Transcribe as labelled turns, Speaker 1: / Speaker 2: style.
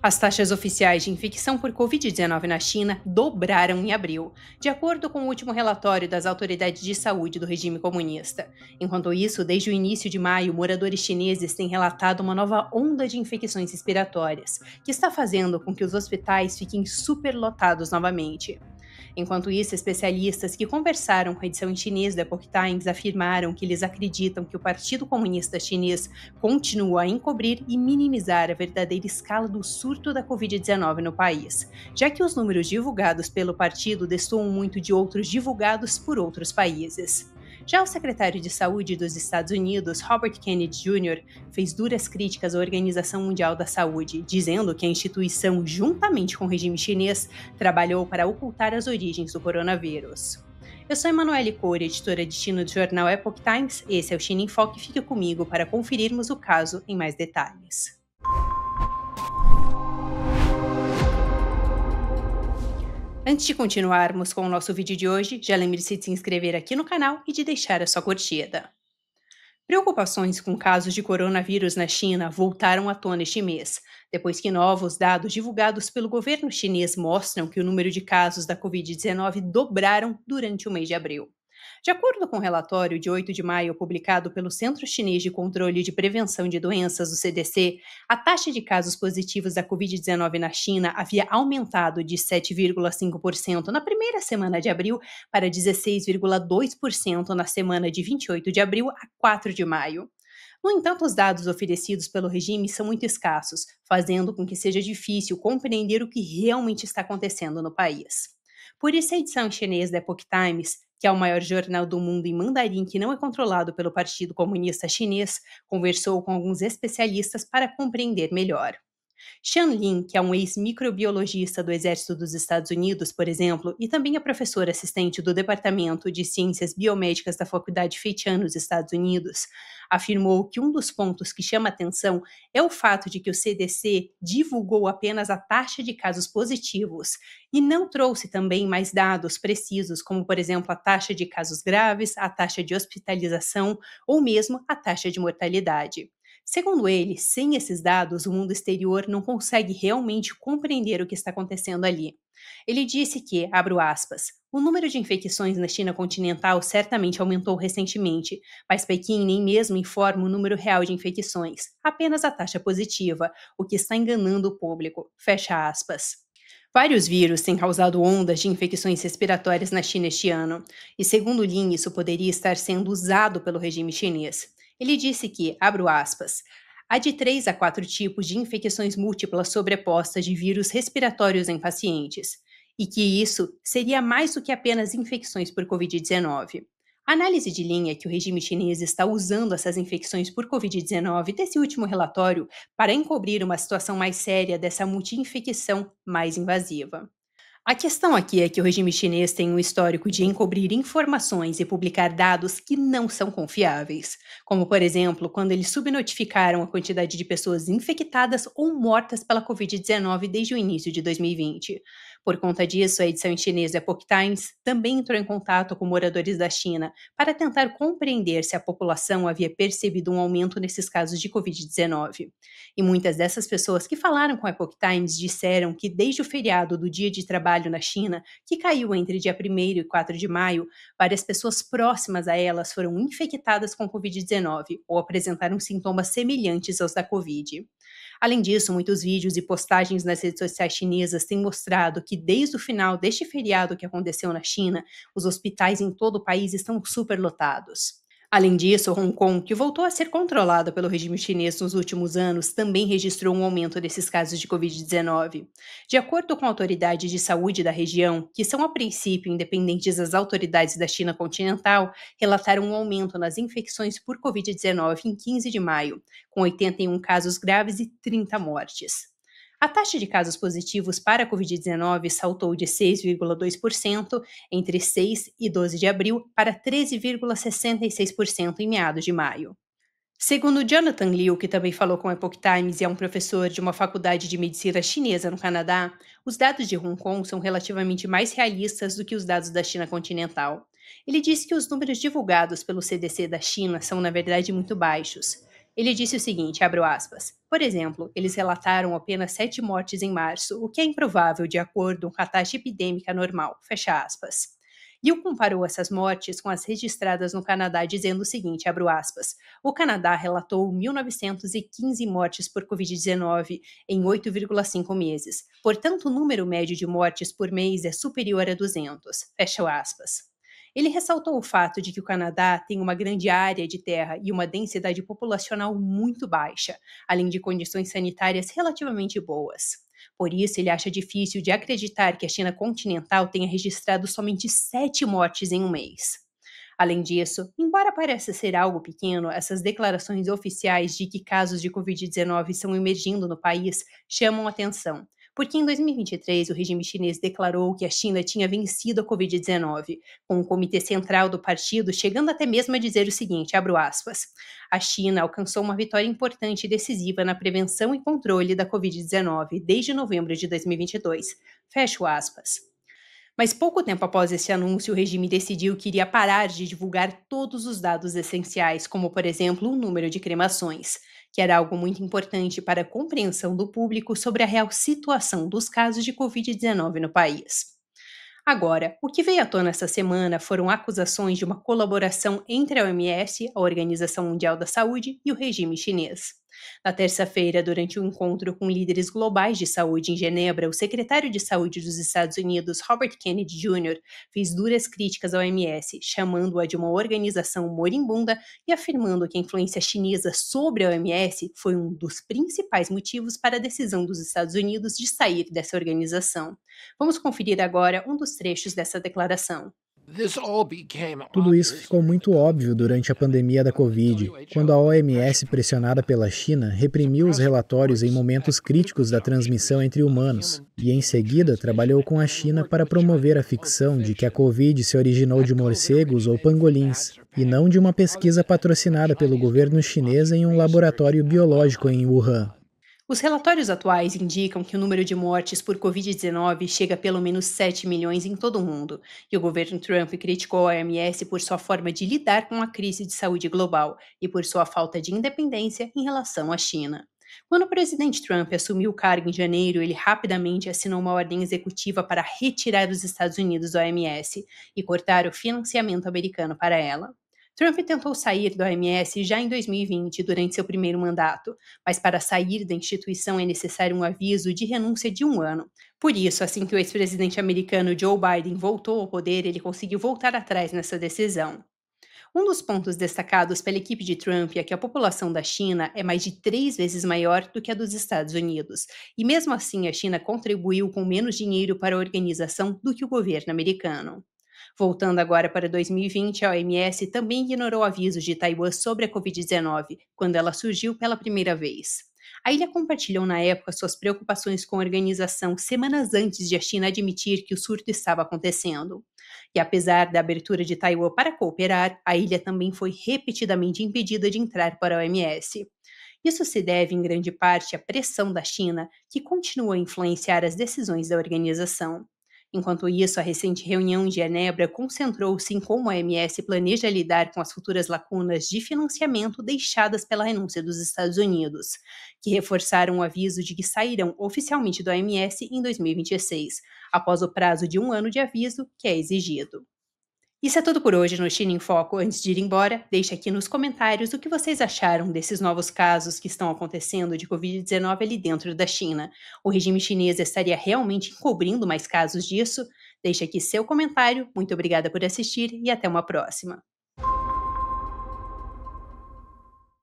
Speaker 1: As taxas oficiais de infecção por Covid-19 na China dobraram em abril, de acordo com o último relatório das autoridades de saúde do regime comunista. Enquanto isso, desde o início de maio, moradores chineses têm relatado uma nova onda de infecções respiratórias, que está fazendo com que os hospitais fiquem superlotados novamente. Enquanto isso, especialistas que conversaram com a edição em chinês do Epoch Times afirmaram que eles acreditam que o Partido Comunista Chinês continua a encobrir e minimizar a verdadeira escala do surto da Covid-19 no país, já que os números divulgados pelo partido destoam muito de outros divulgados por outros países. Já o secretário de Saúde dos Estados Unidos, Robert Kennedy Jr., fez duras críticas à Organização Mundial da Saúde, dizendo que a instituição, juntamente com o regime chinês, trabalhou para ocultar as origens do coronavírus. Eu sou Emanuele Coure, editora de China do jornal Epoch Times. Esse é o China em Foque. Fique comigo para conferirmos o caso em mais detalhes. Antes de continuarmos com o nosso vídeo de hoje, já lembre-se de se inscrever aqui no canal e de deixar a sua curtida. Preocupações com casos de coronavírus na China voltaram à tona este mês, depois que novos dados divulgados pelo governo chinês mostram que o número de casos da Covid-19 dobraram durante o mês de abril. De acordo com o relatório de 8 de maio publicado pelo Centro Chinês de Controle e de Prevenção de Doenças, o CDC, a taxa de casos positivos da Covid-19 na China havia aumentado de 7,5% na primeira semana de abril para 16,2% na semana de 28 de abril a 4 de maio. No entanto, os dados oferecidos pelo regime são muito escassos, fazendo com que seja difícil compreender o que realmente está acontecendo no país. Por isso, a edição em chinês da Epoch Times, que é o maior jornal do mundo em mandarim que não é controlado pelo Partido Comunista Chinês, conversou com alguns especialistas para compreender melhor. Shan Lin, que é um ex-microbiologista do Exército dos Estados Unidos, por exemplo, e também é professor assistente do Departamento de Ciências Biomédicas da Faculdade Feitian nos Estados Unidos, afirmou que um dos pontos que chama atenção é o fato de que o CDC divulgou apenas a taxa de casos positivos e não trouxe também mais dados precisos, como, por exemplo, a taxa de casos graves, a taxa de hospitalização ou mesmo a taxa de mortalidade. Segundo ele, sem esses dados, o mundo exterior não consegue realmente compreender o que está acontecendo ali. Ele disse que, abro aspas, o número de infecções na China continental certamente aumentou recentemente, mas Pequim nem mesmo informa o número real de infecções, apenas a taxa positiva, o que está enganando o público. Fecha aspas. Vários vírus têm causado ondas de infecções respiratórias na China este ano, e segundo Lin, isso poderia estar sendo usado pelo regime chinês. Ele disse que, abro aspas, há de 3 a 4 tipos de infecções múltiplas sobrepostas de vírus respiratórios em pacientes, e que isso seria mais do que apenas infecções por Covid-19. A análise de linha é que o regime chinês está usando essas infecções por Covid-19 desse último relatório para encobrir uma situação mais séria dessa multi-infecção mais invasiva. A questão aqui é que o regime chinês tem um histórico de encobrir informações e publicar dados que não são confiáveis, como, por exemplo, quando eles subnotificaram a quantidade de pessoas infectadas ou mortas pela Covid-19 desde o início de 2020. Por conta disso, a edição em chinês da Epoch Times também entrou em contato com moradores da China para tentar compreender se a população havia percebido um aumento nesses casos de Covid-19. E muitas dessas pessoas que falaram com a Epoch Times disseram que desde o feriado do Dia de Trabalho na China, que caiu entre dia 1º e 4 de maio, várias pessoas próximas a elas foram infectadas com Covid-19 ou apresentaram sintomas semelhantes aos da Covid. Além disso, muitos vídeos e postagens nas redes sociais chinesas têm mostrado que desde o final deste feriado que aconteceu na China, os hospitais em todo o país estão superlotados. Além disso, Hong Kong, que voltou a ser controlada pelo regime chinês nos últimos anos, também registrou um aumento desses casos de Covid-19. De acordo com autoridades de saúde da região, que são a princípio independentes das autoridades da China continental, relataram um aumento nas infecções por Covid-19 em 15 de maio, com 81 casos graves e 30 mortes. A taxa de casos positivos para a Covid-19 saltou de 6,2% entre 6 e 12 de abril para 13,66% em meados de maio. Segundo Jonathan Liu, que também falou com a Epoch Times e é um professor de uma faculdade de medicina chinesa no Canadá, os dados de Hong Kong são relativamente mais realistas do que os dados da China continental. Ele disse que os números divulgados pelo CDC da China são, na verdade, muito baixos. Ele disse o seguinte, abro aspas, por exemplo, eles relataram apenas 7 mortes em março, o que é improvável de acordo com a taxa epidêmica normal, fecha aspas. Liu comparou essas mortes com as registradas no Canadá, dizendo o seguinte, abro aspas, o Canadá relatou 1.915 mortes por Covid-19 em 8,5 meses, portanto o número médio de mortes por mês é superior a 200, fecha aspas. Ele ressaltou o fato de que o Canadá tem uma grande área de terra e uma densidade populacional muito baixa, além de condições sanitárias relativamente boas. Por isso, ele acha difícil de acreditar que a China continental tenha registrado somente 7 mortes em um mês. Além disso, embora pareça ser algo pequeno, essas declarações oficiais de que casos de Covid-19 estão emergindo no país chamam atenção, porque em 2023 o regime chinês declarou que a China tinha vencido a Covid-19, com o Comitê Central do partido chegando até mesmo a dizer o seguinte, abro aspas, a China alcançou uma vitória importante e decisiva na prevenção e controle da Covid-19 desde novembro de 2022, fecho aspas. Mas pouco tempo após esse anúncio, o regime decidiu que iria parar de divulgar todos os dados essenciais, como, por exemplo, o número de cremações, que era algo muito importante para a compreensão do público sobre a real situação dos casos de Covid-19 no país. Agora, o que veio à tona essa semana foram acusações de uma colaboração entre a OMS, a Organização Mundial da Saúde, e o regime chinês. Na terça-feira, durante um encontro com líderes globais de saúde em Genebra, o secretário de Saúde dos Estados Unidos, Robert Kennedy Jr., fez duras críticas à OMS, chamando-a de uma organização moribunda e afirmando que a influência chinesa sobre a OMS foi um dos principais motivos para a decisão dos Estados Unidos de sair dessa organização. Vamos conferir agora um dos trechos dessa declaração.
Speaker 2: Tudo isso ficou muito óbvio durante a pandemia da Covid, quando a OMS, pressionada pela China, reprimiu os relatórios em momentos críticos da transmissão entre humanos, e em seguida trabalhou com a China para promover a ficção de que a Covid se originou de morcegos ou pangolins, e não de uma pesquisa patrocinada pelo governo chinês em um laboratório biológico em Wuhan.
Speaker 1: Os relatórios atuais indicam que o número de mortes por Covid-19 chega a pelo menos 7 milhões em todo o mundo, e o governo Trump criticou a OMS por sua forma de lidar com a crise de saúde global e por sua falta de independência em relação à China. Quando o presidente Trump assumiu o cargo em janeiro, ele rapidamente assinou uma ordem executiva para retirar os Estados Unidos da OMS e cortar o financiamento americano para ela. Trump tentou sair da OMS já em 2020, durante seu primeiro mandato, mas para sair da instituição é necessário um aviso de renúncia de 1 ano. Por isso, assim que o ex-presidente americano Joe Biden voltou ao poder, ele conseguiu voltar atrás nessa decisão. Um dos pontos destacados pela equipe de Trump é que a população da China é mais de 3 vezes maior do que a dos Estados Unidos, e mesmo assim a China contribuiu com menos dinheiro para a organização do que o governo americano. Voltando agora para 2020, a OMS também ignorou avisos de Taiwan sobre a Covid-19, quando ela surgiu pela primeira vez. A ilha compartilhou na época suas preocupações com a organização semanas antes de a China admitir que o surto estava acontecendo. E apesar da abertura de Taiwan para cooperar, a ilha também foi repetidamente impedida de entrar para a OMS. Isso se deve em grande parte à pressão da China, que continua a influenciar as decisões da organização. Enquanto isso, a recente reunião em Genebra concentrou-se em como a OMS planeja lidar com as futuras lacunas de financiamento deixadas pela renúncia dos Estados Unidos, que reforçaram o aviso de que sairão oficialmente da OMS em 2026, após o prazo de 1 ano de aviso que é exigido. Isso é tudo por hoje no China em Foco. Antes de ir embora, deixe aqui nos comentários o que vocês acharam desses novos casos que estão acontecendo de Covid-19 ali dentro da China. O regime chinês estaria realmente encobrindo mais casos disso? Deixe aqui seu comentário. Muito obrigada por assistir e até uma próxima.